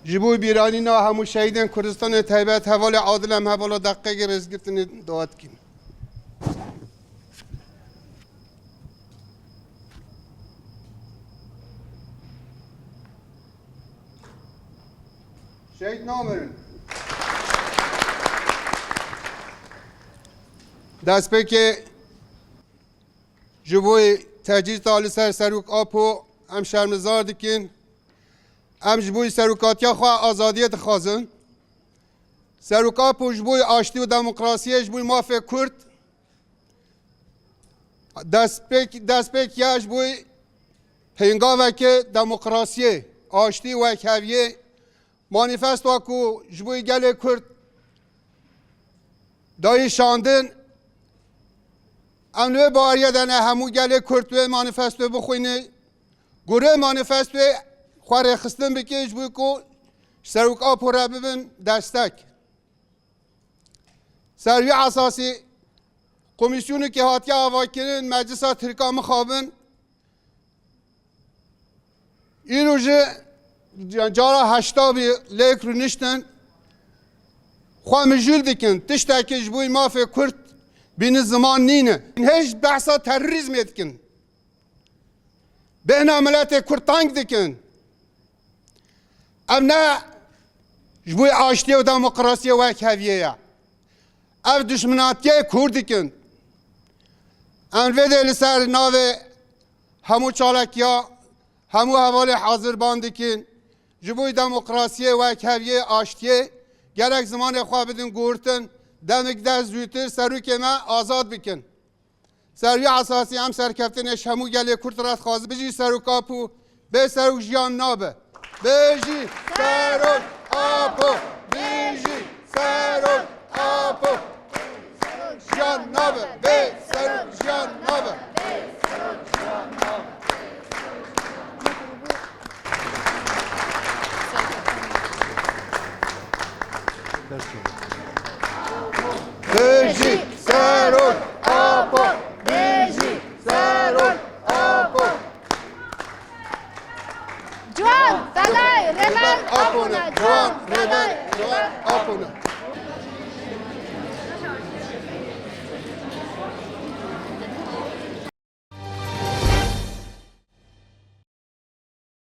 جبوی بیرانی نا همو شهیدن کردستان تایبت حوال عادل هم حوال دقیقه رزگفتن دعات کن شهید نامرن دست به که جبوی تجهیز تالی سروک آپو هم شرمزار دکن هم جبوی سروکاتیا خواه آزادیت خوازن سروک آپو جبوی آشتی و دموکراسی جبوی مافی کرد دست به که جبوی هنگاوه که دموکراسی آشتی و اکهویه مانیفستو که جبوی گل کرد دایی شاندن امنوی باریه دنه همو گل کرد و مانیفستو بخوینه گره مانیفستو خواره خستن بکه جبوی که سروک آپو را ببین دستک سروی اساسی کمیسیونی که هاتیا آوا کنن مجلس ترکا مخابن این روزه جارا هشتابی لیک رو نشتن خواه مجول دکن تشتا که جبوی مافی کرد بین زمان نینه هیچ بحثا تروریزم دکن بین عملات کرد تانگ دکن ام نه جبوی آشتی و دموکراسی و اکهویه اف دشمناتیه کرد دکن ام ویده لسر ناوه همو چالکیا همو حوال حاضر باندکن جبوی دموکراسی و اکهویه آشتیه گرک زمان خواه بدن گورتن دمک ده زودتر سروک ما آزاد بکن سروی اساسی هم سرکفتنش همو گله کرد رات خوازه بجی سروک آپو به سروک جیان نابه بجی سروک آپو بجی سروک آپو جیان نابه